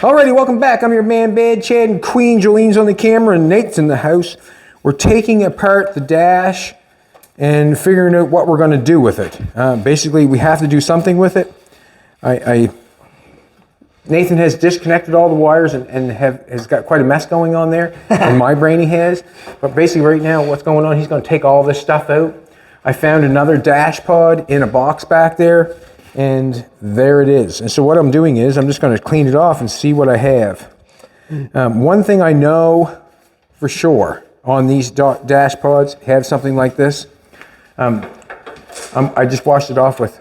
Alrighty, welcome back. I'm your man, Bad Chad, and Queen Jolene's on the camera, and Nate's in the house. We're taking apart the dash and figuring out what we're going to do with it. Basically, we have to do something with it. Nathan has disconnected all the wires and has got quite a mess going on there, and my brain he has. But basically, right now, what's going on? He's going to take all this stuff out. I found another dash pod in a box back there. And there it is. And so what I'm doing is I'm just going to clean it off and see what I have. One thing I know for sure on these dash pods have something like this. I just washed it off with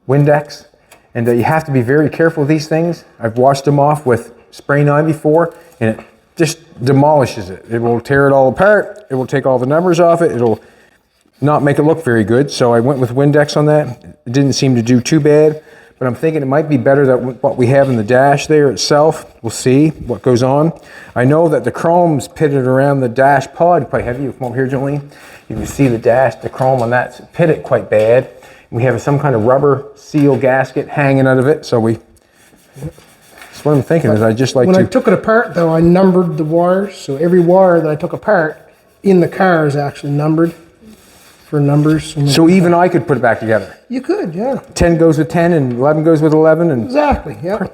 Windex, and you have to be very careful with these things. I've washed them off with spray 9 before, and it just demolishes it. It will tear it all apart. It will take all the numbers off it. It'll not make it look very good, so I went with Windex on that. It didn't seem to do too bad, but I'm thinking it might be better that what we have in the dash there itself. We'll see what goes on. I know that the chrome's pitted around the dash pod quite heavy. You come over here, Jolene. You can see the chrome on that's pitted quite bad. We have some kind of rubber seal gasket hanging out of it, so that's what I'm thinking is I just like When I took it apart, though, I numbered the wires, so every wire that I took apart in the car is actually numbered. For numbers. So even I could put it back together? You could, yeah. 10 goes with 10 and 11 goes with 11? And exactly, yeah.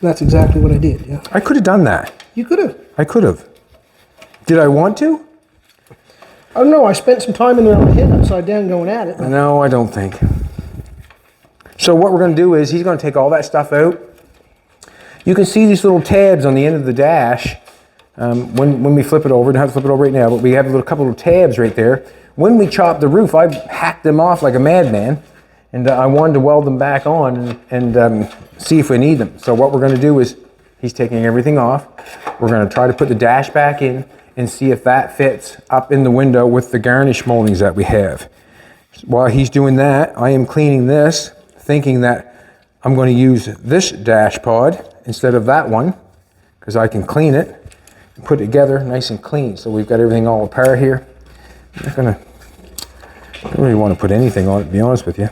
That's exactly what I did, yeah. I could have done that. You could have. I could have. Did I want to? I don't know, I spent some time in there on my head upside down going at it. No, I don't think. So what we're going to do is he's going to take all that stuff out. You can see these little tabs on the end of the dash when we flip it over. I don't have to flip it over right now, but we have a couple of tabs right there. When we chopped the roof, I hacked them off like a madman, and I wanted to weld them back on and see if we need them. So what we're going to do is, he's taking everything off. We're going to try to put the dash back in and see if that fits up in the window with the garnish moldings that we have. While he's doing that, I am cleaning this, thinking that I'm going to use this dash pod instead of that one, because I can clean it and put it together nice and clean. So we've got everything all apart here. I don't really want to put anything on it, to be honest with you.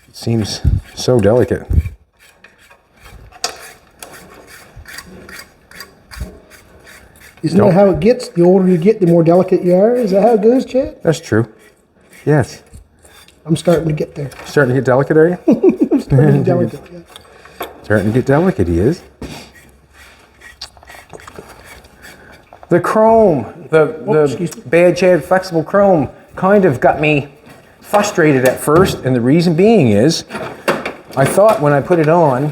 It seems so delicate. Isn't that how it gets? The older you get, the more delicate you are? Is that how it goes, Chad? That's true. Yes. I'm starting to get there. Starting to get delicate, are you? I'm starting to get delicate, yeah. Starting to get delicate, he is. The chrome, the Bad Chad flexible chrome kind of got me frustrated at first, and the reason being is I thought when I put it on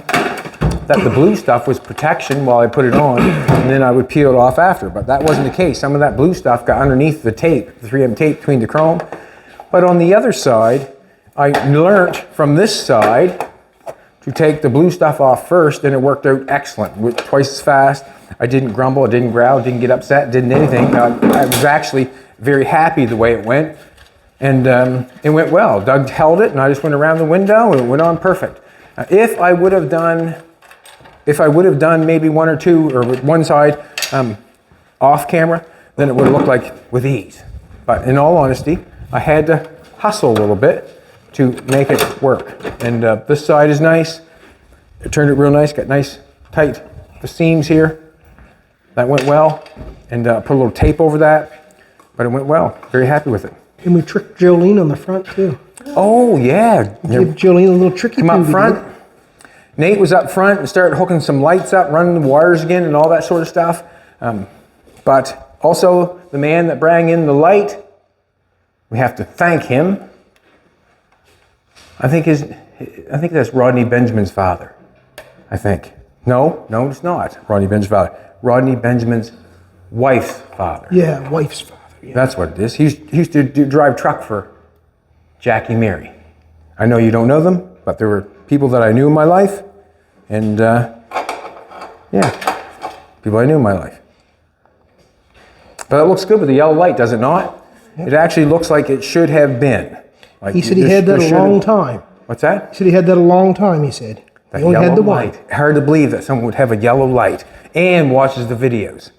that the blue stuff was protection while I put it on, and then I would peel it off after, but that wasn't the case. Some of that blue stuff got underneath the tape, the 3M tape between the chrome. But on the other side, I learnt from this side to take the blue stuff off first, and it worked out excellent. Went twice as fast. I didn't grumble, I didn't growl, didn't get upset, didn't anything. I was actually very happy the way it went, and it went well. Doug held it, and I just went around the window, and it went on perfect. If I would have done maybe one or two, or one side off camera, then it would have looked like with ease. But in all honesty, I had to hustle a little bit to make it work. And this side is nice. It turned it real nice, got nice tight the seams here. That went well, and put a little tape over that, but it went well. Very happy with it. And we tricked Jolene on the front too. Oh yeah. Give Jolene a little tricky. Come up front. Nate was up front and started hooking some lights up, running the wires again and all that sort of stuff. But also the man that brought in the light, we have to thank him. I think that's Rodney Benjamin's father. I think. No, it's not Rodney Benjamin's father. Rodney Benjamin's wife's father. Yeah, wife's father. Yeah. That's what it is. He used to drive truck for Jackie Mary. I know you don't know them, but there were people that I knew in my life, and people I knew in my life. But it looks good with the yellow light, does it not? Yep. It actually looks like it should have been. Like he said he had that a long time. What's that? He said he had that a long time, he said. That only had the white. Hard to believe that someone would have a yellow light and watches the videos.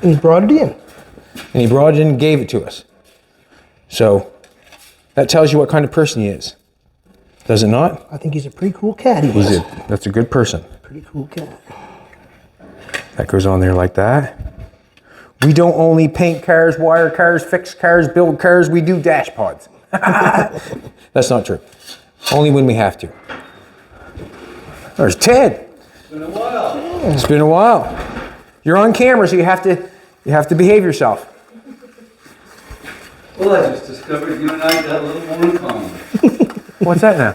And he brought it in. And he brought it in and gave it to us. So that tells you what kind of person he is. Does it not? I think he's a pretty cool cat. He's a, that's a good person. Pretty cool cat. That goes on there like that. We don't only paint cars, wire cars, fix cars, build cars, we do dash pods. That's not true. Only when we have to. There's Ted. It's been a while. It's been a while. You're on camera, so you have to behave yourself. Well, I just discovered you and I got a little more in common. What's that now?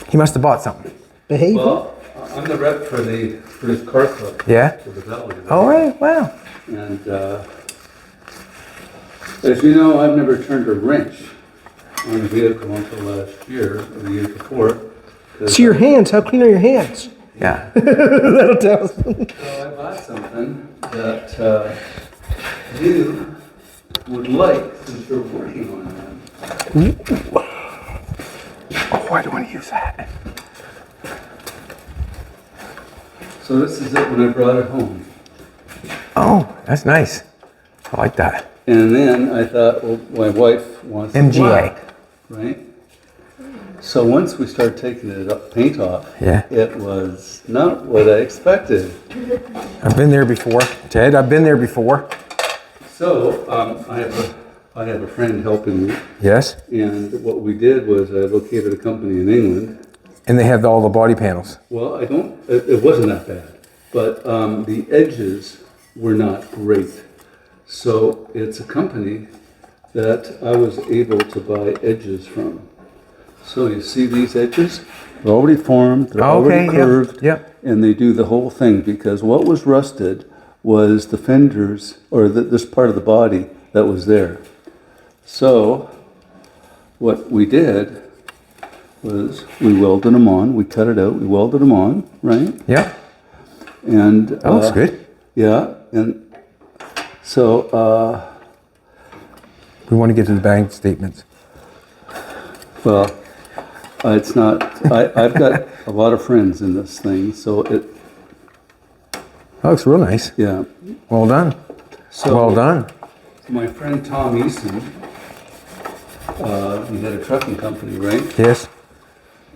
He must have bought something. Behave. Well, I'm the rep for this car club. Yeah? For the Valley. All right. Wow. And as you know, I've never turned a wrench on a vehicle until last year or the year before. See your hands. How clean are your hands? Yeah. That'll tell us. So I bought something that you would like since you're working on that. Oh, why do I want to use that? So this is it when I brought it home. Oh, that's nice. I like that. And then I thought, well, my wife wants it MGA. black, right? So once we started taking it up, paint off, Yeah. it was not what I expected. I've been there before, Ted. I've been there before. So I have a friend helping me, Yes. and what we did was I located a company in England. And they have all the body panels. Well, it wasn't that bad, but the edges were not great. So it's a company that I was able to buy edges from. So you see these edges? They're already formed, they're already curved, Yep. and they do the whole thing because what was rusted was the fenders, or this part of the body that was there. So what we did was we welded them on, we cut it out, we welded them on, right? Yep. And That looks good. Yeah, and so We want to get to the bank statements. well, it's not. I've got a lot of friends in this thing, so it. That looks real nice. Yeah. Well done. So Well done. my friend Tom Eason, he had a trucking company, right? Yes.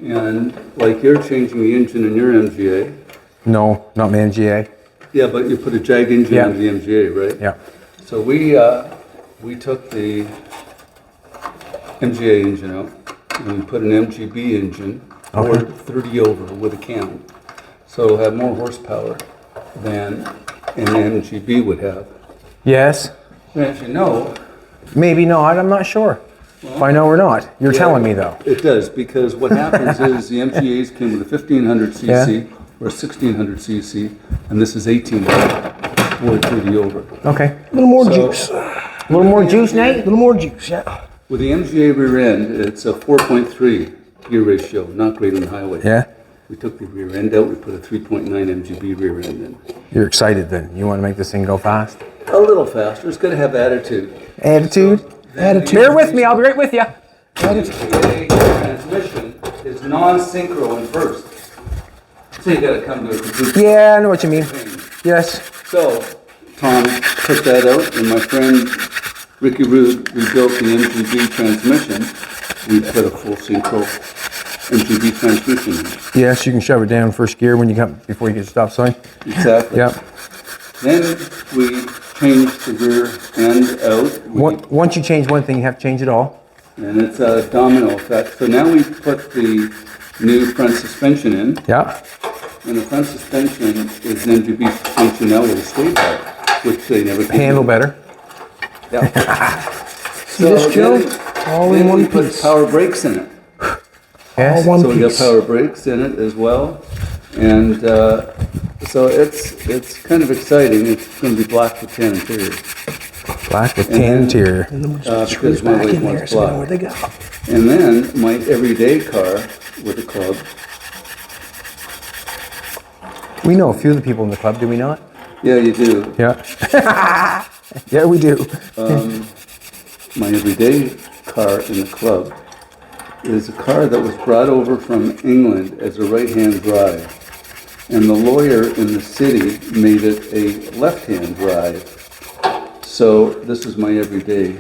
And like you're changing the engine in your MGA. No, not my MGA. Yeah, but you put a Jag engine Yeah. in the MGA, right? Yeah. So we took the MGA engine out and we put an MGB engine, or 30 over with a cam. So it'll have more horsepower than an MGB would have. Yes. And as you know, Maybe not. I'm not sure. If I know or not. You're telling me though. it does, because what happens is the MGAs came with a 1500 cc or a 1600 cc, and this is 1800 or 30 over. Okay. A little more So- juice. A little more juice, A Nate? little more juice, yeah. With the MGA rear end, it's a 4.3 gear ratio, not great on the highway. Yeah. We took the rear end out, we put a 3.9 MGB rear end in. You're excited then. You want to make this thing go fast? A little faster, it's gonna have attitude. Attitude? Attitude. Bear with me. I'll be right with you. The MGA transmission is non-synchro in first. So you gotta come to a complete Yeah, I know what you mean. change. Yes. So, Tom took that out, and my friend Ricky Rude rebuilt the MGB transmission. We put a full synchro MGB transmission in. Yes, you can shove it down first gear when you come before you get to stop sign. Exactly. Yep. Then we changed the rear end out, Once you change one thing, you have to change it all. and it's a domino effect. So now we put the new front suspension in, Yeah. and the front suspension is an MGB suspension now with a straight bar, which they never could Handle do. better. Yeah. See this, Joe? All in then one we put piece. power brakes in it. Yes. All one So we got piece. power brakes in it as well, and so it's kind of exciting. It's going to be black with tan interior, Black with tan interior. And then we'll because just screws my back wife in there wants so we know black. where they go. And then my everyday car with the club. We know a few of the people in the club, do we not? Yeah, you do. Yeah. Yeah, we do. My everyday car in the club is a car that was brought over from England as a right-hand drive. And the lawyer in the city made it a left-hand drive. So this is my everyday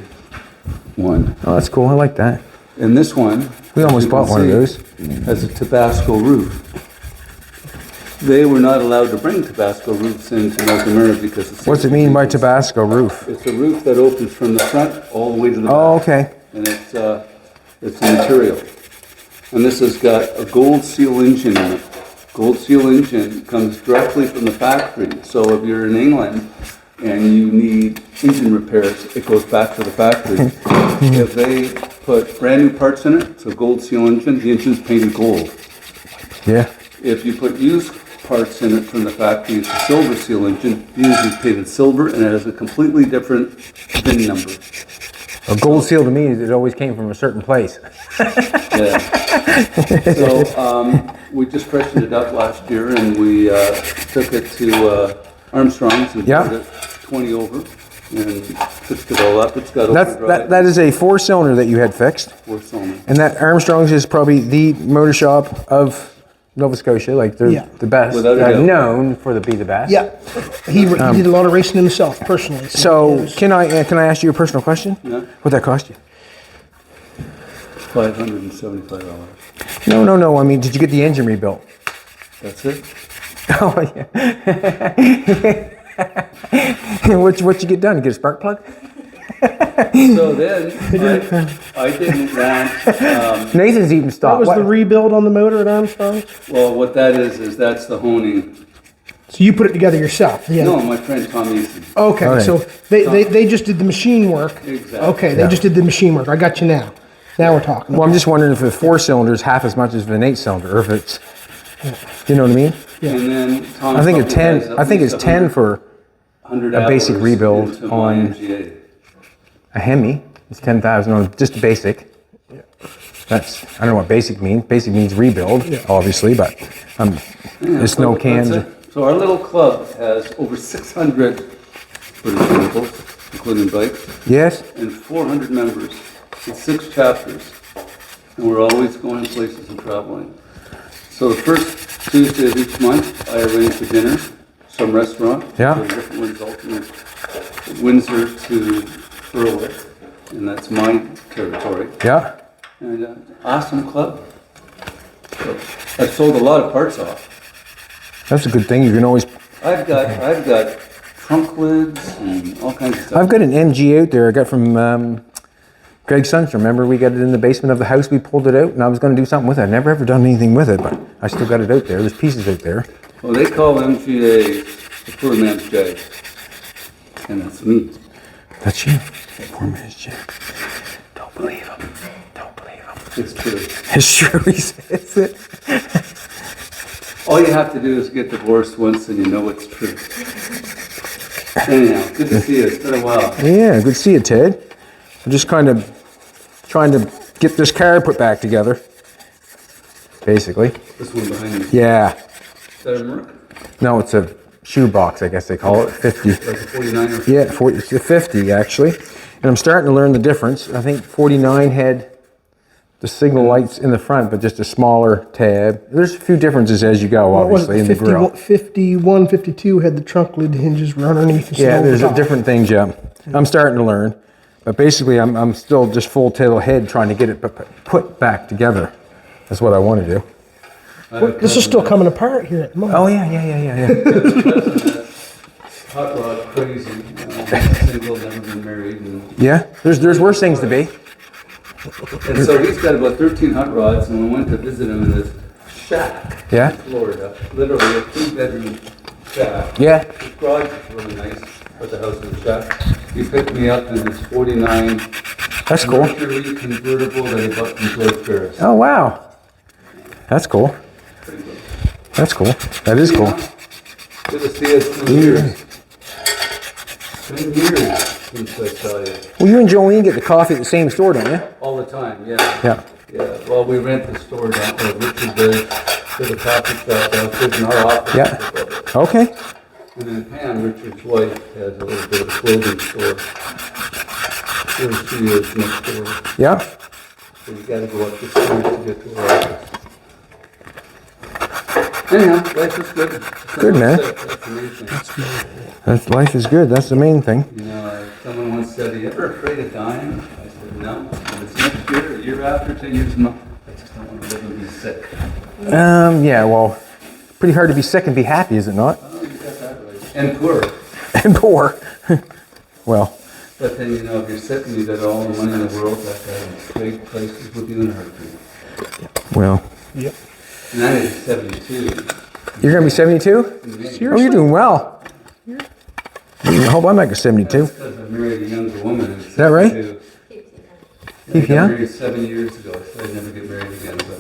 one. Oh, that's cool. I like that. And this one, We almost bought one of those. has a Tabasco roof. They were not allowed to bring Tabasco roofs into North America because of What's it mean by Tabasco roof? It's a roof that opens from the front all the way to the back. Oh, okay. And it's a material. And this has got a gold seal engine in it. Gold seal engine comes directly from the factory. So if you're in England and you need engine repairs, it goes back to the factory. If they put brand new parts in it, it's a gold seal engine, the engine's painted gold. Yeah. If you put used parts in it from the factory, it's a silver seal engine, the engine's painted silver and it has a completely different VIN number. A gold seal to me is it always came from a certain place. Yeah. So we just freshened it up last year and we took it to Armstrong's and Yeah. put it 20 over and fixed it all up. It's got overdrive. That is a 4-cylinder that you had fixed. 4-cylinder. And that Armstrong's is probably the motor shop of Nova Scotia. Like they're Yeah. the best. Without a They're doubt. known for the be the best. Yeah, he did a lot of racing himself personally. So it was- can I ask you a personal question? Yeah. What'd that cost you? $575. No. I mean, did you get the engine rebuilt? That's it. Oh yeah. What you get done? Get a spark plug? So then I didn't want, Nathan's even that stopped. was the rebuild on the motor at Armstrong. well, what that is that's the honing. So you put it together yourself. Yeah. No, my friend Tom Easton. Okay, Okay. so they just did the machine work. Exactly. Okay, they just did the machine work. I got you now. Now we're talking. Well, I'm just wondering if a 4-cylinder is half as much as an 8-cylinder, or if it's, you know what I mean? And then Tom I think probably it's 10. has at I think it's least 10 for 100 a basic hours rebuild into my on- MGA. a Hemi. It's 10,000 on just basic. That's I don't know what basic means. Basic means rebuild, obviously, but Yeah, there's so no that's cans. it. So our little club has over 600 British vehicles, including bikes, Yes. and 400 members, and 6 chapters. And we're always going places and traveling. So the first Tuesday of each month, I arrange a dinner, some restaurant. Yeah. So different ones alternate Windsor to Berwick, and that's my territory. Yeah. And awesome club. So I've sold a lot of parts off. That's a good thing. You can always. I've got trunk lids and all kinds of stuff. I've got an MG out there. I got from Greg Sunstrom. Remember, we got it in the basement of the house. We pulled it out, and I was going to do something with it. I've never ever done anything with it, but I still got it out there. There's pieces out there. Well, they call MGA the poor man's Jag, and that's me. That's you. Poor man's Jack. Don't believe him. Don't believe him. It's true. It's true. He says it. All you have to do is get divorced once, and you know it's true. Anyhow, good to see you. It's been a while. Yeah, good to see you, Ted. I'm just kind of trying to get this car put back together, basically. This one behind me. Yeah. Is that a Merc? No, it's a shoebox, I guess they call it. 50. Like a 49er? Yeah, 40, it's a 50 actually. And I'm starting to learn the difference. I think 49 had the signal lights in the front, but just a smaller tab. There's a few differences as you go, What was obviously, it? in the grill. 51, 52 had the trunk lid hinges run underneath the Yeah, snow there's top. different things, yeah. I'm starting to learn. But basically, I'm still just full tail head trying to get it put back together. That's what I want to do. This is still coming apart here at the moment. Oh, yeah. Hot rod crazy. Single, never been married. And Yeah, there's worse things to be. so he's got about 13 hot rods, and we went to visit him in this shack Yeah? in Florida. Literally a 2-bedroom shack. Yeah. His garage is really nice, but the house is a shack. He picked me up in this 49 That's cool. Mercury convertible that he bought from George Ferris. Oh, wow. That's cool. Pretty good. That's cool. That is cool. Good to see you. It's been years. 10 years since I saw you. Well, you and Jolene get the coffee at the same store, don't you? All the time, yeah. Yeah. Yeah, well, we rent the store down there, Richard does, to the coffee shop downstairs in our office. Yeah. Okay. And then Pam, Richard's wife, has a little bit of a clothing store. Where she is next door. Yeah. So you gotta go up the stairs to get to her office. Anyhow, life is good. Good, man. That's the main thing. Life is good. That's the main thing. You know, someone once said, "Are you ever afraid of dying?" I said, No, if it's next year, a year after, 10 years from now, I just don't want to live and be sick. Yeah, well, pretty hard to be sick and be happy, is it not? Oh, you got that right. And poor. And poor. Well. But then, you know, if you're sick and you got all the money in the world, that guy trade places with you in a heartbeat. Well. Yep. And I is 72. You're going to be 72? Seriously? Oh, you're doing well. I hope I'm like a 72. That's because I married a younger woman. Is that right? I got Yeah. married 7 years ago. I said I'd never get married again, but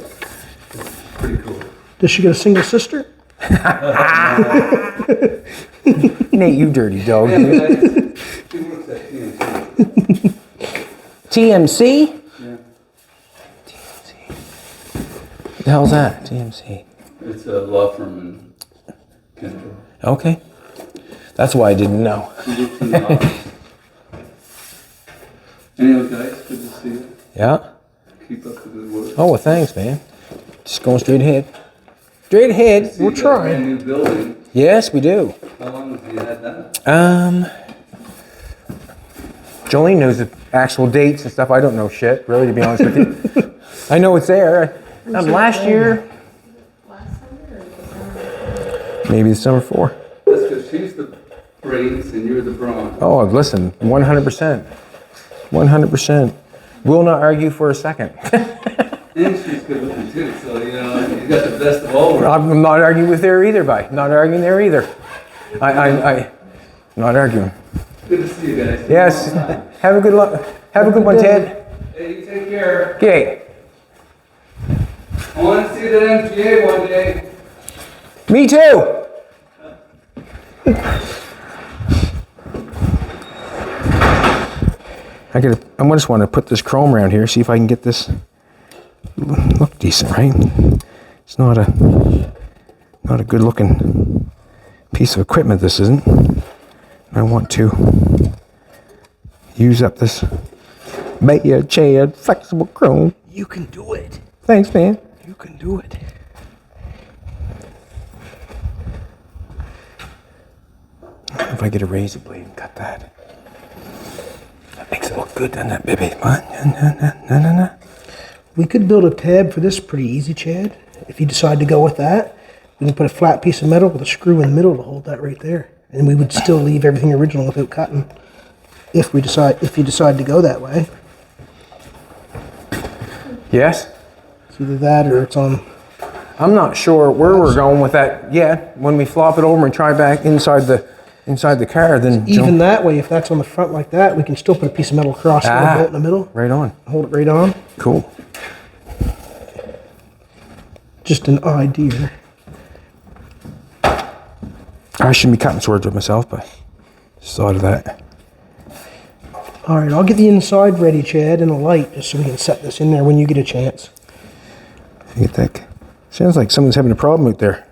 it's pretty cool. Does she get a single sister? Nate, you dirty dog. Yeah, but she works at TNT. TMC? Yeah. What the hell's that? TMC. It's a law firm in Kendall. Okay. That's why I didn't know. She works in the office. Anyway, guys, good to see you. Yeah. Keep up the good work. Oh, well, thanks, man. Just going straight ahead. Straight ahead. See, we're you got a trying. brand new building. Yes, we do. How long have you had that? Jolene knows the actual dates and stuff. I don't know shit, really, to be honest with you. I know it's there. Last year, maybe the summer before. That's because she's the brains and you're the brawn. Oh, listen, 100%. 100%. Will not argue for a second. And she's good looking too, so you know, you got the best of all worlds. I'm not arguing with her either, Not arguing there either. Not arguing. Good to see you guys. Yes. Have a good one, Ted. Hey, you take care. Okay. I want to see that MGA one day. Me too. I just want to put this chrome around here, see if I can get this look decent, right? It's not a good looking piece of equipment, this isn't. I want to use up this Chad flexible chrome. You can do it. Thanks, man. You can do it. If I get a razor blade and cut that. That makes it look good, doesn't it, baby? No. We could build a tab for this pretty easy, Chad. If you decide to go with that, we can put a flat piece of metal with a screw in the middle to hold that right there. And we would still leave everything original without cutting. If you decide to go that way. Yes? It's either that or it's on. I'm not sure where we're going with that yet. When we flop it over and try back inside the car, then Even that way, if that's on the front like that, we can still put a piece of metal across and bolt in the middle. Right on. Hold it right on. Cool. Just an idea. I shouldn't be cutting swords with myself, but just thought of that. All right, I'll get the inside ready, Chad, and a light, just so we can set this in there when you get a chance. Get that. Sounds like someone's having a problem out there.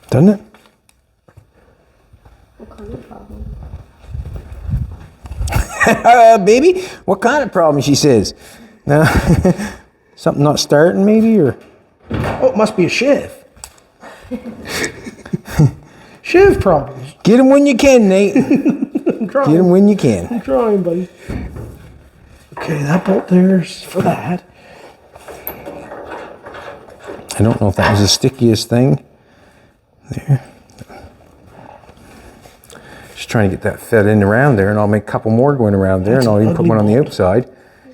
Doesn't it? What kind of problem? Baby, what kind of problem? She says. No, something not starting, maybe, or. Oh, it must be a shiv. Shiv problems. Get them when you can, Nate. I'm trying. Get them when you can. I'm trying, buddy. Okay, that bolt there's for that. I don't know if that was the stickiest thing. There. Just trying to get that fed in around there, and I'll make a couple more going around there, and I'll even put one on the outside,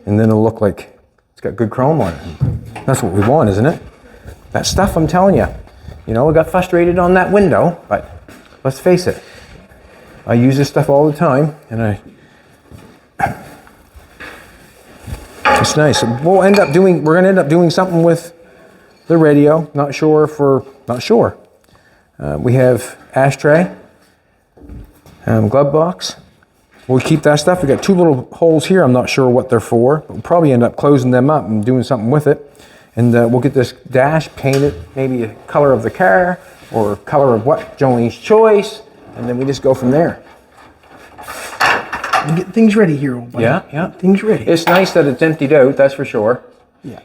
and then it'll look like it's got good chrome on it. That's what we want, isn't it? That stuff, I'm telling you. You know, I got frustrated on that window, but let's face it. I use this stuff all the time, and it's nice. We're going to end up doing something with the radio. Not sure. We have ashtray, glove box. We'll keep that stuff. We got two little holes here. I'm not sure what they're for, but we'll probably end up closing them up and doing something with it. And we'll get this dash painted, maybe a color of the car or color of what, Jolene's choice, and then we just go from there. We'll get things ready here, old buddy. Yeah. Things ready. It's nice that it's emptied out, that's for sure. Yeah.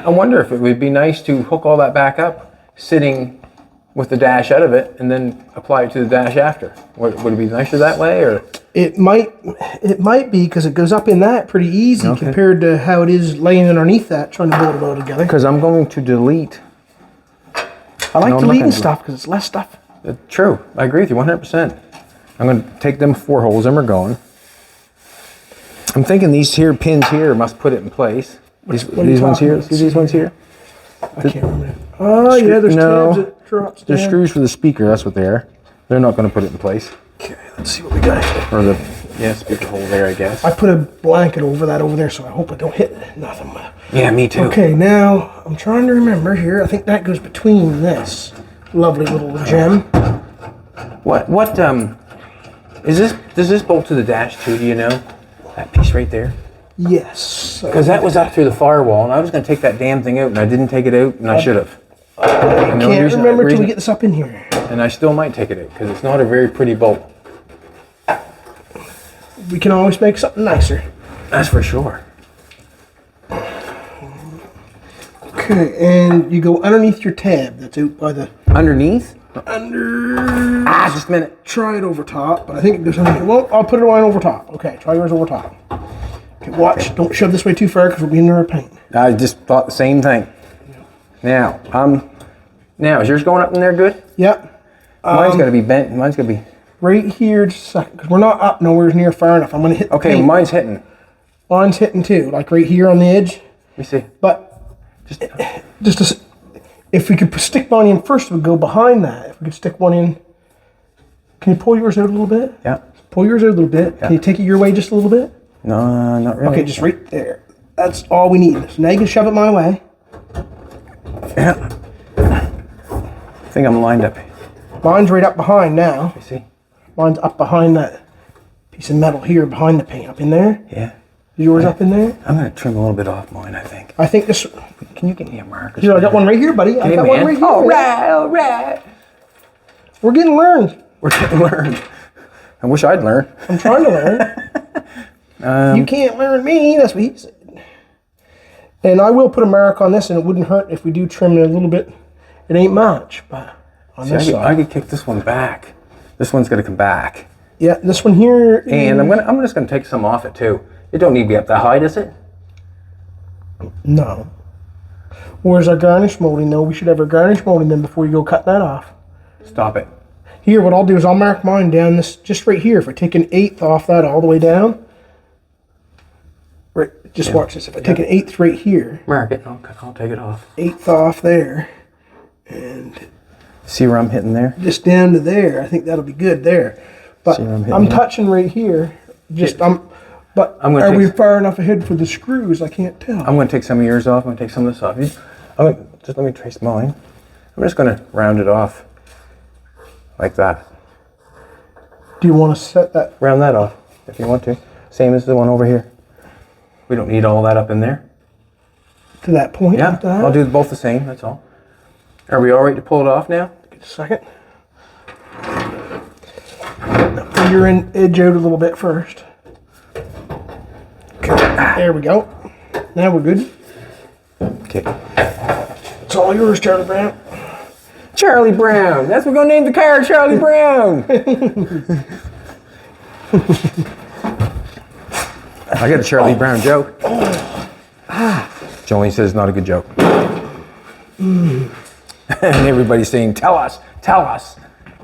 I wonder if it would be nice to hook all that back up, sitting with the dash out of it and then apply it to the dash after. Would it be nicer that way, or? It might be, because it goes up in that pretty easy compared to how it is laying underneath that, trying to build it all together. Because I'm going to delete. I like deleting stuff because it's less stuff. True, I agree with you 100%. I'm going to take them 4 holes and we're going. I'm thinking these here pins here must put it in place. These ones here, see these ones here? I can't remember. Oh yeah, there's tabs that drops down. There's screws for the speaker, that's what they are. They're not going to put it in place. Okay, let's see what we got here. Or the, speaker hole there, I guess. I put a blanket over that over there, so I hope I don't hit nothing. Yeah, me too. Okay, now I'm trying to remember here. I think that goes between this lovely little gem. What is this? Does this bolt to the dash too? Do you know that piece right there? Yes. Because that was up through the firewall, and I was going to take that damn thing out, and I didn't take it out, and I should have. I can't remember till we get this up in here. And I still might take it out because it's not a very pretty bolt. We can always make something nicer. That's for sure. Okay, and you go underneath your tab. That's out by the Underneath? under. Just a minute. Try it over top, but I think it goes underneath. Well, I'll put it on over top. Okay, try yours over top. Okay, watch. Don't shove this way too far because we'll be in our paint. I just thought the same thing. Now, is yours going up in there good? Yep. Mine's got to be bent. Mine's got to be. Right here, just a second, because we're not up nowhere near far enough. I'm going to hit the paint. Mine's hitting. Mine's hitting too, like right here on the edge. Let me see. But if we could stick one in first, we'd go behind that. If we could stick one in, can you pull yours out a little bit? Yeah. Pull yours out a little bit. Yeah. Can you take it your way just a little bit? No, not really. Okay, just right there. That's all we need. So now you can shove it my way. Yeah. I think I'm lined up. Mine's right up behind now. You see? Mine's up behind that piece of metal here, behind the paint. Up in there? Yeah. Is yours up in there? I'm going to trim a little bit off mine, I think. I think this... Can you get me a marker? Here, I got one right here, buddy. I got one right here. All right. We're getting learned. We're getting learned. I wish I'd learn. I'm trying to learn. You can't learn me. That's what he said. And I will put a mark on this, and it wouldn't hurt if we do trim it a little bit. It ain't much, but on this side. I could kick this one back. This one's going to come back. Yeah, this one here. And I'm just going to take some off it too. It don't need to be up that high, does it? No. Where's our garnish molding though? We should have our garnish molding then before you go cut that off. Stop it. Here, what I'll do is I'll mark mine down this, just right here. If I take an 1/8 off that all the way down. Right, just watch this. If I take an 1/8 right here. Mark it. I'll take it off. 1/8 off there. And see where I'm hitting there? Just down to there. I think that'll be good there. But I'm touching right here. But are we far enough ahead for the screws? I can't tell. I'm going to take some of yours off. I'm going to take some of this off. Just let me trace mine. I'm just going to round it off like that. Do you want to set that? Round that off if you want to. Same as the one over here. We don't need all that up in there. To that point? Yeah, like that? I'll do both the same, that's all. Are we all right to pull it off now? Just a second. Pull your edge out a little bit first. Okay, there we go. Now we're good. Okay. It's all yours, Charlie Brown. Charlie Brown. That's what we're going to name the car, Charlie Brown. I got a Charlie Brown joke. Jolene says it's not a good joke. And everybody's saying, tell us, tell us.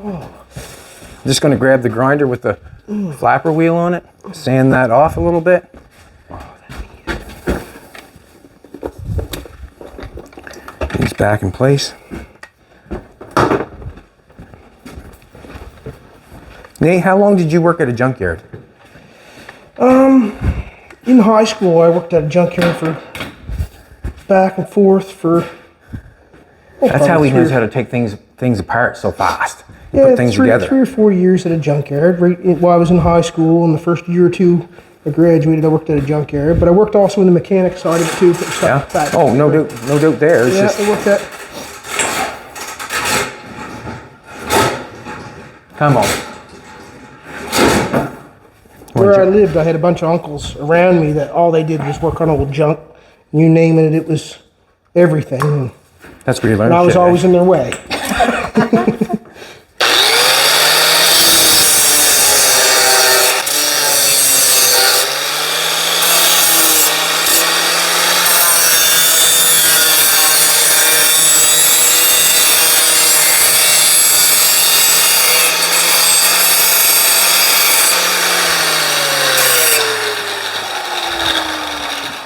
I'm just going to grab the grinder with the flapper wheel on it, sand that off a little bit. He's back in place. Nate, how long did you work at a junkyard? In high school, I worked at a junkyard for back and forth for. That's how he knows how to take things apart so fast. Yeah, put things together. 3 or 4 years at a junkyard. While I was in high school, in the first year or two I graduated, I worked at a junkyard. But I worked also in the mechanic side of it too. Yeah. Oh, no doubt there. It's just... I worked at. Come on. Where I lived, I had a bunch of uncles around me that all they did was work on old junk. You name it, it was everything. That's where you learn. And I was always in their way.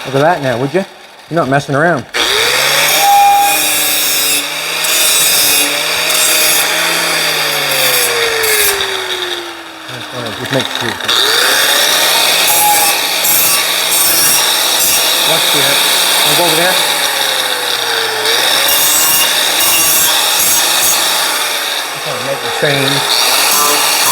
Look at that now, would you? You're not messing around. Just make sure. Watch here. I'll go over there. Just want to make the change.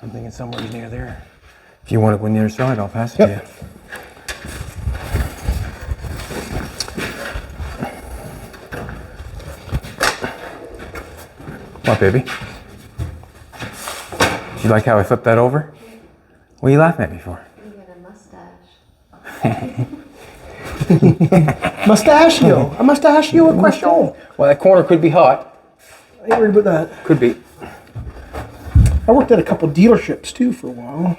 I'm thinking somewhere near there. If you want to go on the other side, I'll pass it to you. What, baby? Do you like how I flipped that over? What are you laughing at me for? You got a mustache. Mustachio. A mustachio question. Well, that corner could be hot. I ain't worried about that. Could be. I worked at a couple dealerships too for a while.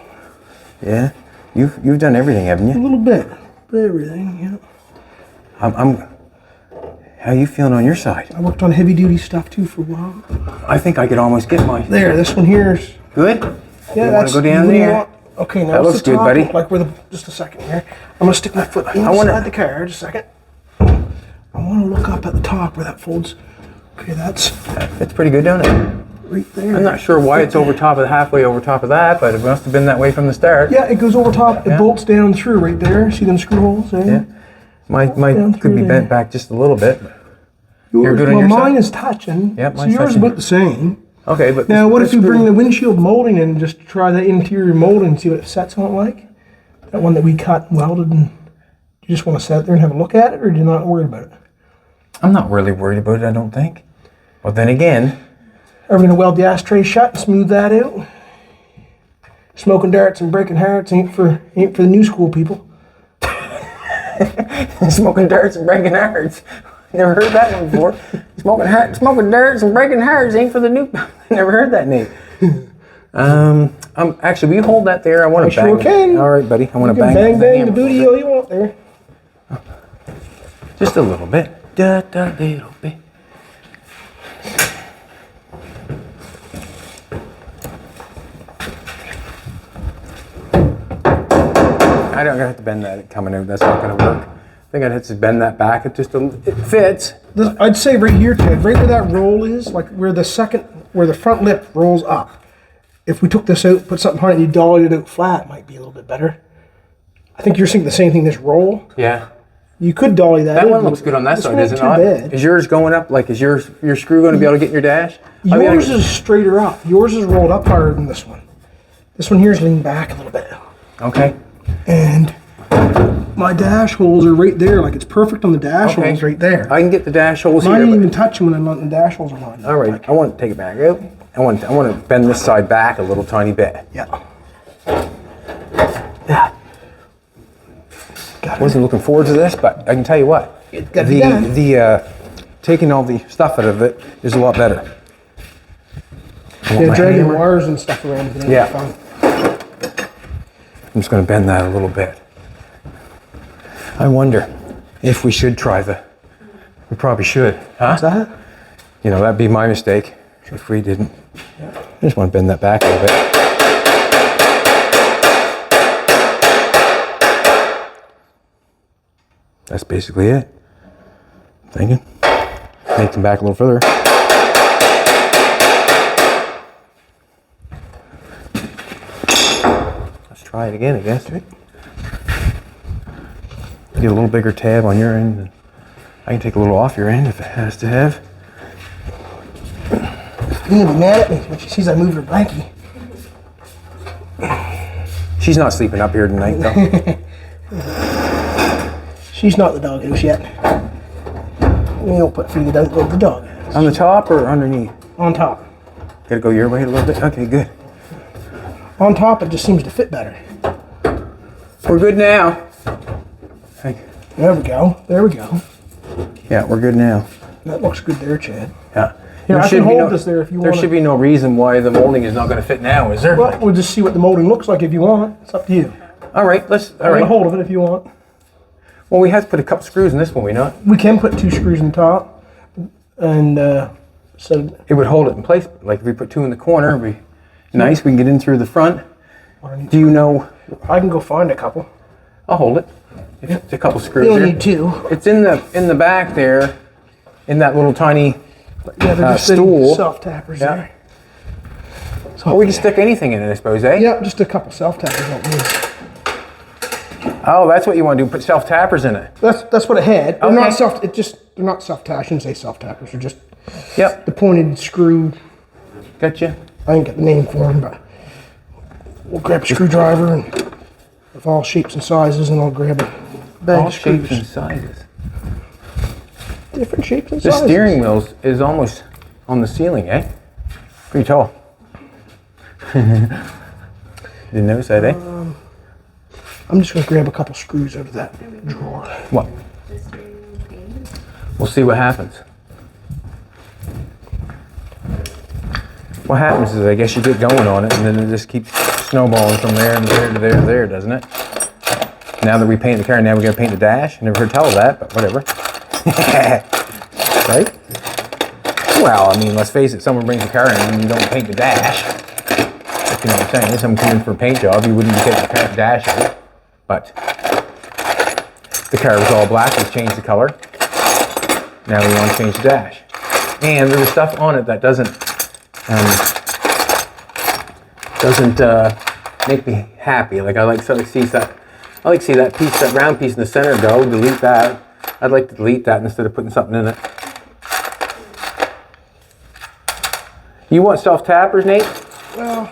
Yeah. You've done everything, haven't A you? little bit. But everything, yeah. How are you feeling on your side? I worked on heavy duty stuff too for a while. I think I could almost get my... There, this one here's... Good? Yeah, you that's... want to go down you there? want- Okay, now That it's looks the good, top, buddy. Like where the... Just a second here. I'm going to stick my foot wanna- inside the car. Just a second. I want to look up at the top where that folds. Okay, that's It's pretty good, don't it? right there. I'm not sure why it's over top of halfway over top of that, but it must have been that way from the start. Yeah, it goes over top. It Yeah. bolts down through right there. See them screw holes there? Yeah. Mine Down could through be there. bent back just a little bit. Yours, You're good on well, your mine side? is touching. Yep, so mine's yours is touching. about the same. Okay, but Now, what this if you bring screw- the windshield molding in and just try the interior molding and see what it sets on it like? That one that we cut and welded, and you just want to sit there and have a look at it, or do you not worry about it? I'm not really worried about it, I don't think. But then again, Are we going to weld the ashtray shut and smooth that out? Smoking darts and breaking hearts ain't for the new school people. smoking darts and breaking hearts. Never heard that one before. Smoking darts and breaking hearts ain't for the new. Never heard that name. Actually, will you hold that there? I want to I bang. sure can. All right, buddy. I want to You can bang. bang the hammer booty over all you want there. it. Just a little bit. Just a little bit. I don't have to bend that coming out. That's not going to work. I think I'd have to bend that back. It fits. I'd say right here, Ted, right where that roll is, like where the front lip rolls up. If we took this out, put something on it, and you dollied it out flat, it might be a little bit better. I think you're thinking the same thing, this roll. Yeah. You could dolly that That out. one looks good on that This side, one is it ain't too not? bad. Is yours going up? Like, is your screw going to be able to get in your dash? I mean, Yours is straighter up. Yours is rolled up harder than this one. This one here is leaned back a little bit. Okay. And my dash holes are right there. Like it's perfect on the dash Okay. holes right there. I can get the dash holes Mine here. ain't But, even touching when I'm on the dash holes are on. all right. I want to take it back out. I want to bend this side back a little tiny bit. Yeah. Wasn't looking forward to this, but I can tell you what. gotta be done. Taking all the stuff out of it is a lot better. Yeah, dragging wires and stuff around. It ain't Yeah. fun. I'm just going to bend that a little bit. I wonder if we should try we probably should, huh? What's that? You know, that'd be my mistake if we didn't. I just want to bend that back a little bit. That's basically it. I'm thinking. Make them back a little further. Let's try it again, I guess, right? Get a little bigger tab on your end. And I can take a little off your end if it has to have. You're gonna be mad at me when she sees I moved her blankie. She's not sleeping up here tonight, though. She's not the doghouse yet. We don't put food that don't go to the dog. On the top or underneath? On top. Gotta go your way a little bit? Okay, good. On top, it just seems to fit better. We're good now. Okay. There we go. There we go. Yeah, we're good now. That looks good there, Chad. Yeah. Here, I can hold this there if you want. There should be no reason why the molding is not going to fit now, is there? Well, we'll just see what the molding looks like if you want. It's up to you. All right, all Get a right. hold of it if you want. Well, we have to put a couple screws in this one, we not? We can put 2 screws in the top, and so It would hold it in place. Like if we put 2 in the corner, it'd be nice. We can get in through the front. Do you know? I can go find a couple. I'll hold it. If it's a couple screws You only here. need 2. It's in the back there, in that little tiny Yeah, they're just stool. self tappers Yeah. there. Or we can stick anything in it, I suppose, eh? Yeah, just a couple self tappers. Don't need. Oh, that's what you want to do. Put self tappers in it. That's what it had. They're Okay. not self. They're not self tappers. I shouldn't say self tappers. They're just Yep. the pointed screw. Gotcha. I didn't get the name for them, but we'll grab a screwdriver and of all shapes and sizes, and I'll grab a bag All of shapes screws. and sizes. Different shapes and The sizes. steering wheel is almost on the ceiling, eh? Pretty tall. Didn't notice that, eh? I'm just going to grab a couple screws out of that drawer. What? We'll see what happens. What happens is I guess you get going on it and then it just keeps snowballing from there and there to there to there, doesn't it? Now that we paint the car, now we got to paint the dash. I never heard tell of that, but whatever. Right? Well, I mean, let's face it, someone brings a car in and you don't paint the dash. If you know what I'm saying. If someone came in for a paint job, you wouldn't be taking the car dash out. But the car was all black, let's change the color. Now we want to change the dash. And there's stuff on it that doesn't make me happy. Like I like to see that piece, that round piece in the center go, delete that. I'd like to delete that instead of putting something in it. You want self-tappers, Nate? Well,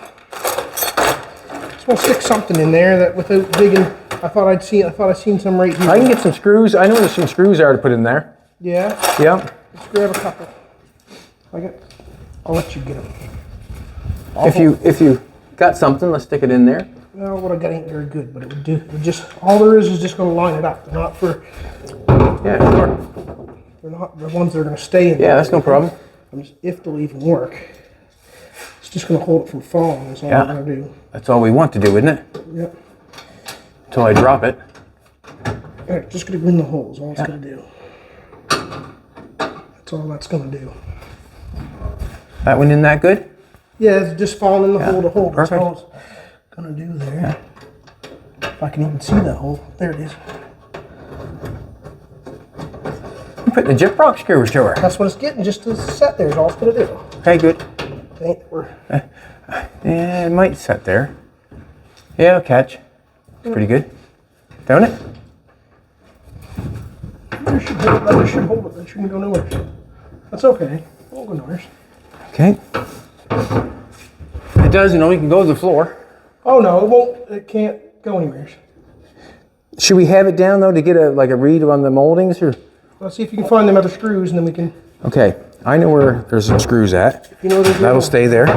just want to stick something in there that without digging. I thought I'd seen some right here. I can get some screws. I know there's some screws there to put in there. Yeah. Yep. Let's grab a couple. I'll let you get them. If you got something, let's stick it in there. Well, what I got ain't very good, but it would do. It just all there is just going to line it up. They're not for. Yeah, sure. They're not the ones that are going to stay in. Yeah, that's no problem. If they'll even work. It's just going to hold it from falling. That's all Yeah. I'm going to do. That's all we want to do, isn't it? Yep. Until I drop it. All right, just going to go in the holes. All it's going to do. That's all that's going to do. That one in that good? Yeah, it's just falling in the hole to hold. That's Perfect. all it's going to do there. If I can even see that hole. There it is. I'm putting the gyprock screws to her. That's what it's getting. Just to set there is all it's going to do. Okay, good. Yeah, it might set there. Yeah, it'll catch. It's pretty good. Don't it? That should hold it. That should hold it. That shouldn't go nowhere. That's okay. Won't go nowhere. Okay. It does, you know, you can go to the floor. Oh no, it won't. It can't go anywhere. Should we have it down though to get a read on the moldings or? Let's see if you can find them other screws, and then we can. Okay, I know where there's some screws at. You know, there's That'll stay there.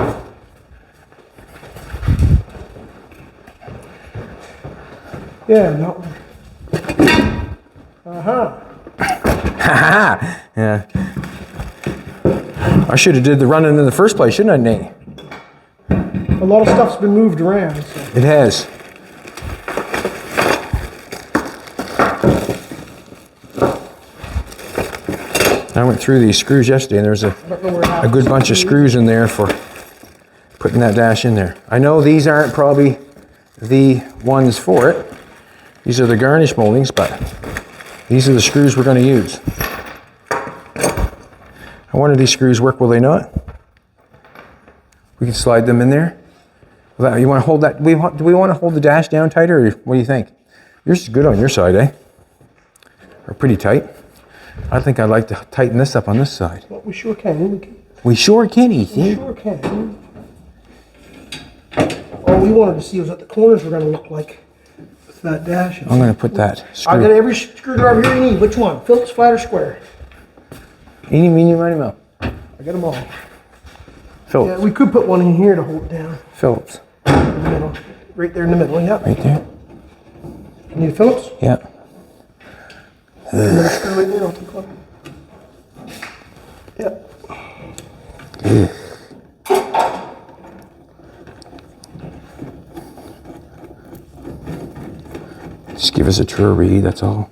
Yeah, no. Haha. Yeah. I should have did the running in the first place, shouldn't I, Nate? A lot of stuff's been moved around. So. It has. I went through these screws yesterday, and there's a good bunch of screws in there for putting that dash in there. I know these aren't probably the ones for it. These are the garnish moldings, but these are the screws we're going to use. I wonder if these screws work, will they not? We can slide them in there. You want to hold that? Do we want to hold the dash down tighter, or what do you think? Yours is good on your side, eh? Or pretty tight. I think I'd like to tighten this up on this side. Well, we sure can. We sure can, Ethan. We sure can. All we wanted to see was what the corners were going to look like with that dash. I'm going to put that screw. I got every screwdriver here you need. Which one? Phillips, flat, or square? Eeny, meeny, miny, mo. I got them all. Phillips. Yeah, we could put one in here to hold it down. Phillips. In the middle. Right there in the middle, yeah. Right there. You need a Phillips? Yeah. Another screw right there, I'll take one. Yeah. Just give us a true read, that's all.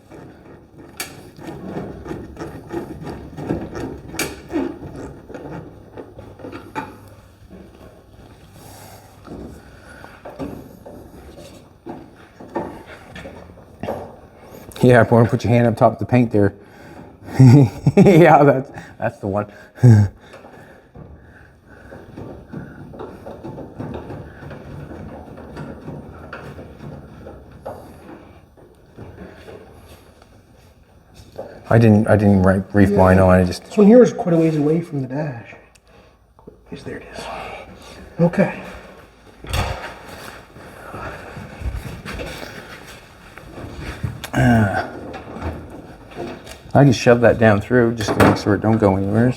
Yeah, if you want to put your hand up top of the paint there. Yeah, that's the one. I didn't write brief mine on. I just. This one here is quite a ways away from the dash. Yes, there it is. Okay. I can shove that down through just to make sure it don't go anywhere.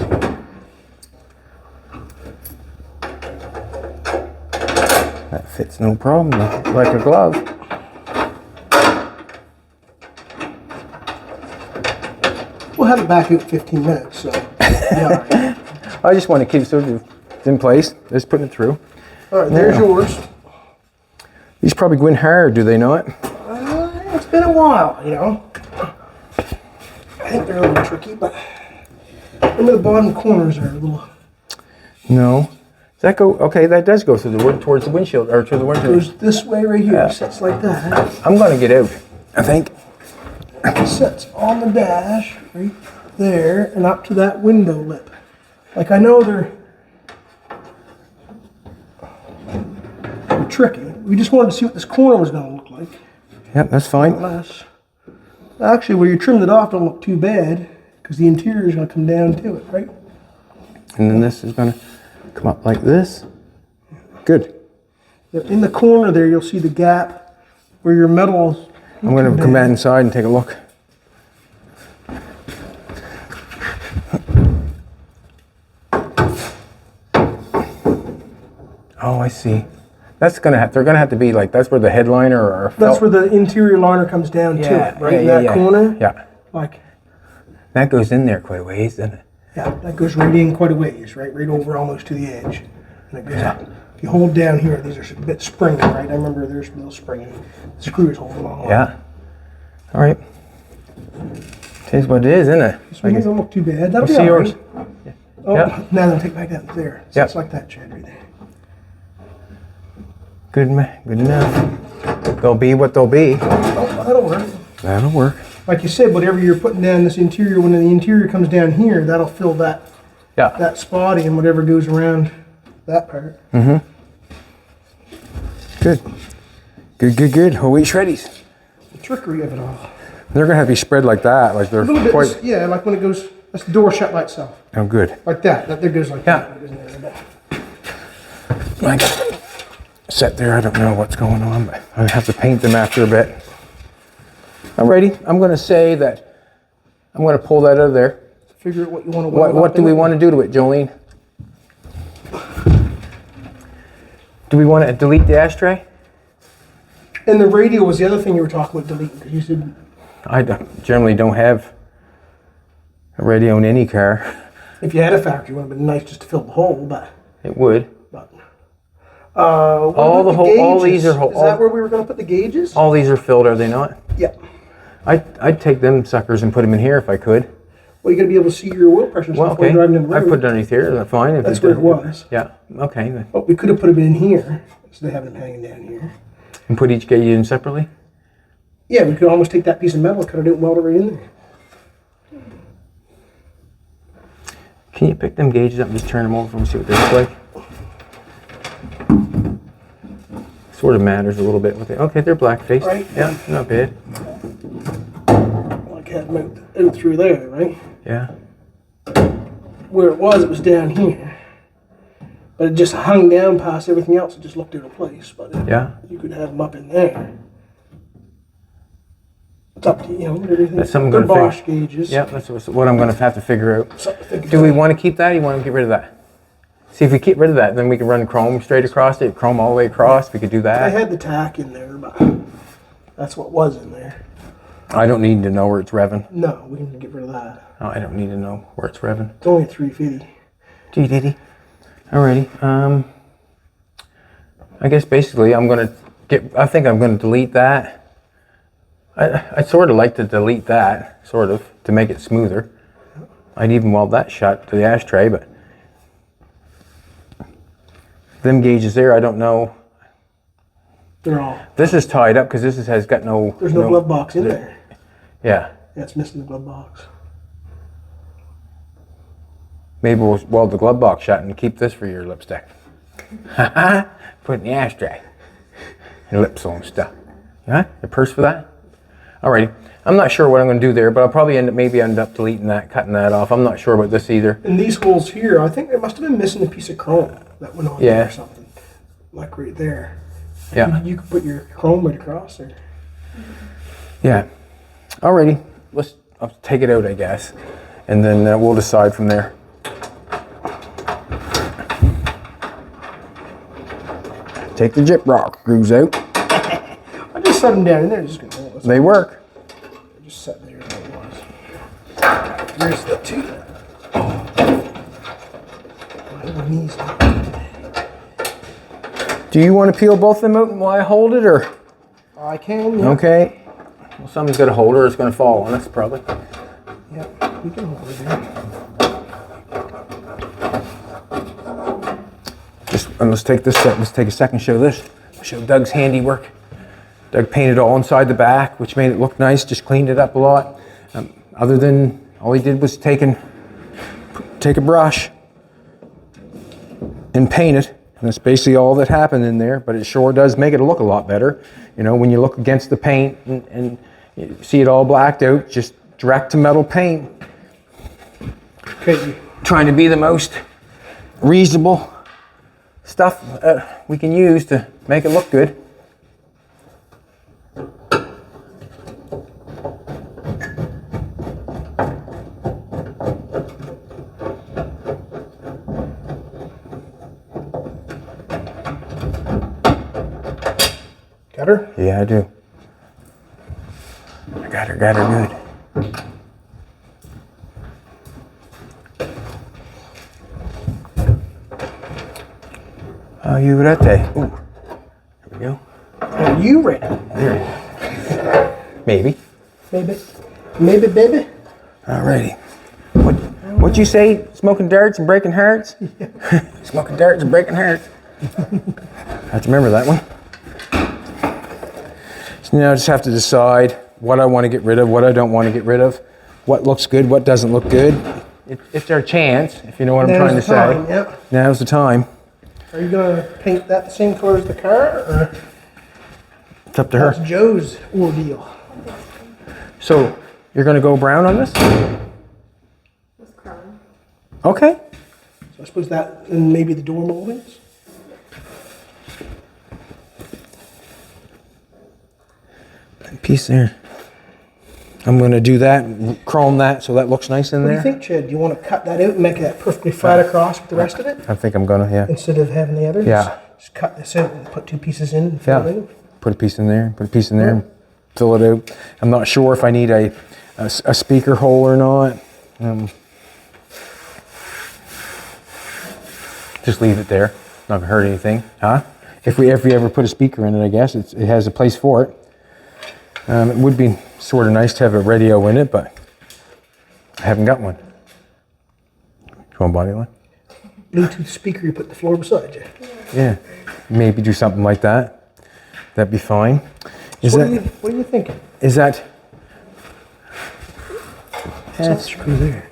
That fits no problem, like a glove. We'll have it back in 15 minutes, so. Yeah. I just want to keep sort of in place, just putting it through. All right, there's yours. These probably go in hard, do they not? It's been a while, you know. I think they're a little tricky, but remember the bottom corners are a little. No. Does that go? Okay, that does go through the wood towards the windshield or to the windshield. Goes this way right here. It sits like that. I'm gonna get out. I think. It sits on the dash right there and up to that window lip. Like I know they're tricky. We just wanted to see what this corner was going to look like. Yep, that's fine. Less. Actually, where you trimmed it off don't look too bad because the interior is going to come down to it, right? And then this is gonna come up like this. Good. In the corner there, you'll see the gap where your metal. I'm gonna come back inside and take a look. Oh, I see. That's gonna have. They're gonna have to be like. That's where the headliner or. That's where the interior liner comes down to it, right? In that corner. Yeah. Like. That goes in there quite a ways, doesn't it? Yeah, that goes right in quite a ways, right? Right over almost to the edge. And it goes up. If you hold down here, these are a bit springy, right? I remember there's a little springy. The screws hold along. Yeah. All right. Here's what it is, isn't it? This one doesn't look too bad. That'll Let's be see all yours. right. Oh, Yeah. now then take back that there. So Yeah. it's like that, Chad, right there. Good enough. They'll be what they'll be. Oh, that'll work. That'll work. Like you said, whatever you're putting down this interior, when the interior comes down here, that'll fill that Yeah. that spotty and whatever goes around that part. Good. Good, good, good. Oh, wait, shreddies. The trickery of it all. They're gonna have to be spread like that, like they're A little bit, quite. yeah, like when it goes, that's the door shut by itself. Oh, good. Like that. That there goes like Yeah. that. It goes in there like that. I got it set there. I don't know what's going on, but I have to paint them after a bit. Alrighty. I'm gonna say that I'm gonna pull that out of there. Figure out what you want to What do we want to do to it, Jolene? Do we want to delete the ashtray? And the radio was the other thing you were talking about deleting, because you said, I generally don't have a radio in any car. if you had a factory one, it would have been nice just to fill the hole, but. It would. What All about the whole- all gauges? these are Is that where we were going to put the gauges? All these are filled, are they not? Yeah. I'd take them suckers and put them in here if I could. Well, you're going to be able to see your oil pressure and Well, stuff while okay. you're driving in the I road. put it underneath here. That's fine. If That's where it was. Yeah. Okay. Then. But we could have put them in here, so they have them hanging down here. And put each gauge in separately. Yeah, we could almost take that piece of metal, cut it out and weld it right in there. Can you pick them gauges up and just turn them over and see what they look like? Sort of matters a little bit. Okay, they're black faced. Right. Yeah, not bad. Like had them out through there, right? Yeah. Where it was down here. But it just hung down past everything else. It just looked out of place. But Yeah. you could have them up in there. It's up to you. What do you think? That's something They're I'm gonna Bosch gauges. Yeah, that's what I'm going to have to figure out. Something to think Do we about. want to keep that? Or you want to get rid of that? See, if we get rid of that, then we can run chrome straight across it, chrome all the way across. We could do I that. had the tack in there, but that's what was in there. I don't need to know where it's revving. No, we can get rid of that. No, I don't need to know where it's revving. It's only 350. Gee, diddy. Alrighty. I guess basically I'm going to I think I'm going to delete that. I sort of like to delete that, sort of, to make it smoother. I'd even weld that shut to the ashtray, but them gauges there, I don't know. They're all. This is tied up because this has got no. There's no glove box in there. Yeah. Yeah, it's missing the glove box. Maybe we'll weld the glove box shut and keep this for your lipstick. Put it in the ashtray. And lip sew and stuff. Yeah? The purse for that? Alrighty. I'm not sure what I'm going to do there, but I'll probably end up deleting that, cutting that off. I'm not sure about this either. And these holes here, I think they must have been missing a piece of chrome that went on there or something. Like right there. Yeah. You could put your chrome right across there. Yeah. Alrighty. I'll take it out, I guess. And then we'll decide from there. Take the jip rock screws out. I just set them down in there. Just gonna hold this. They work. Just set there as it was. There's the two. My knees. Do you want to peel both of them out while I hold it, or? I can. Yeah. Okay. Well, somebody's got a holder. It's going to fall on us, probably. Yep. We can hold it there. Let's take this. Let's take a second. Show this. Show Doug's handiwork. Doug painted all inside the back, which made it look nice. Just cleaned it up a lot. Other than all he did was take a brush and paint it. And that's basically all that happened in there. But it sure does make it look a lot better. You know, when you look against the paint and you see it all blacked out, just direct to metal paint. Okay. Trying to be the most reasonable stuff we can use to make it look good. Got her? Yeah, I do. I got her good. Are you ready? Ooh, here we go. Are you ready? There. Maybe. Maybe. Maybe, baby. Alrighty. What'd you say? Smoking darts and breaking hearts? Smoking darts and breaking hearts. I have to remember that one. So now I just have to decide what I want to get rid of, what I don't want to get rid of, what looks good, what doesn't look good. It's our chance, if you know what I'm trying to say. Yep. Now's the time. Are you gonna paint that the same color as the car, or It's up to that's her. Joe's ordeal? So you're going to go brown on this? With chrome. Okay. So I suppose that and maybe the door moldings. Piece there. I'm going to do that, chrome that so that looks nice in What do there. you think, Chad? Do you want to cut that out and make that perfectly flat across with the rest of it, I think I'm going to, yeah. instead of having the others? Yeah. Just cut this out and put two pieces in and fill it Yeah. in. Put a piece in there, put a piece in there, and fill it out. I'm not sure if I need a speaker hole or not. Just leave it there. Not gonna hurt anything, huh? If we ever put a speaker in it, I guess it has a place for it. It would be sort of nice to have a radio in it, but I haven't got one. You want to buy me one? Bluetooth speaker you put the floor beside you. Yeah, maybe do something like that. That'd be fine. So what are you thinking? Is that? That screw there.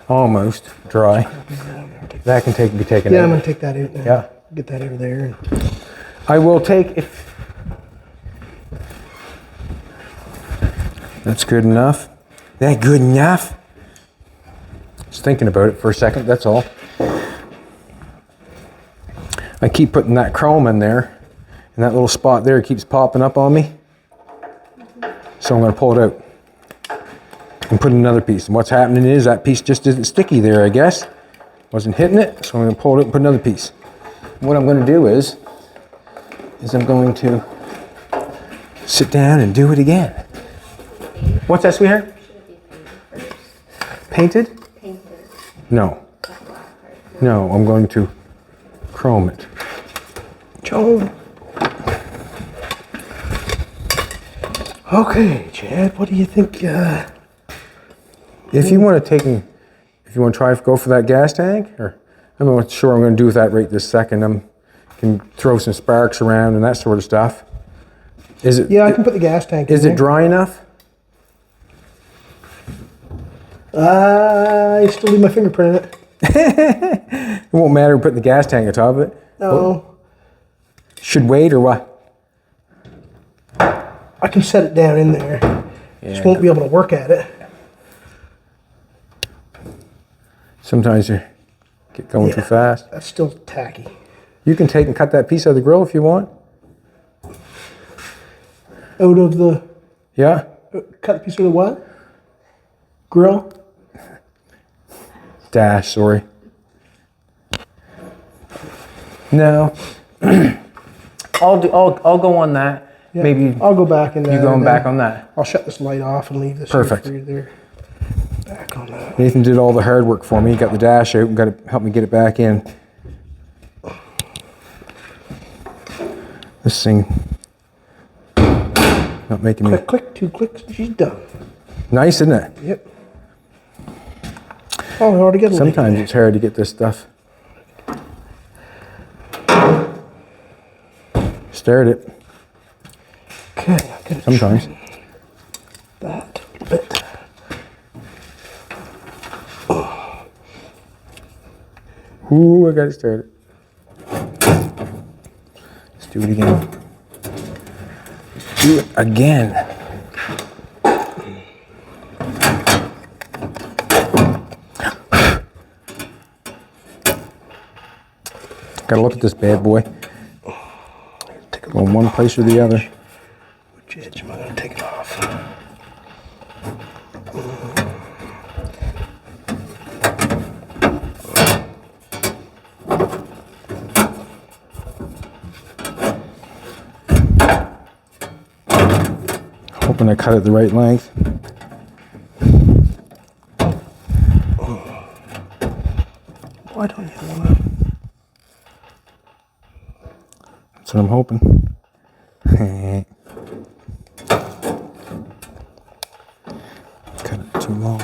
Almost dry. That can be taken Yeah, out. I'm gonna take that out now. Yeah. Get that over there. I will take if that's good enough. That good enough? Just thinking about it for a second, that's all. I keep putting that chrome in there, and that little spot there keeps popping up on me. So I'm going to pull it out and put in another piece. And what's happening is that piece just isn't sticky there, I guess. Wasn't hitting it, so I'm going to pull it out and put another piece. What I'm going to do is I'm going to sit down and do it again. What's that, sweetheart? Painted? Painted. No. No, I'm going to chrome it. Joe. Okay, Chad, what do you think? If you want to go for that gas tank, or I'm not sure what I'm going to do with that right this second. Can throw some sparks around and that sort of stuff. Is it? Yeah, I can put the gas tank in Is it dry enough? I still leave my fingerprint in it. It won't matter putting the gas tank on top of it. No. Should wait or what? I can set it down in there. Just won't be able to work at it. Sometimes you get going too fast. That's still tacky. You can take and cut that piece out of the grill if you want. Out of the... Yeah? Cut the piece of the what? Grill? Dash, sorry. No. I'll go on that. Yeah, Maybe I'll go back in there. you going back on that. I'll shut this light off and leave this Perfect. here for you there. Back on that. Nathan did all the hard work for me. He got the dash out and got to help me get it back in. This thing not making me. Click, click, 2 clicks, she's done. Nice, isn't it? Yep. Oh, we already got a light. Sometimes it's hard to get this stuff. Start it. Okay, I gotta Sometimes. trim that a bit. Ooh, I got to start it. Let's do it again. Do it again. Gotta look at this bad boy. Take a Go look. in one place or the other. Which edge am I gonna take it off? Hoping I cut it the right length. Why don't you wanna? That's what I'm hoping. Cut it too long.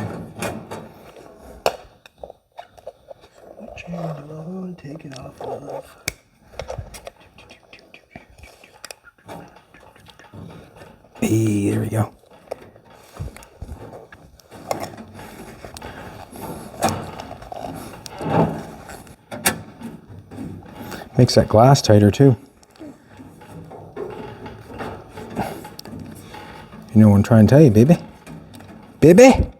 Which end do I wanna take it off of? Hey, there we go. Makes that glass tighter too. You know what I'm trying to tell you, baby? Baby?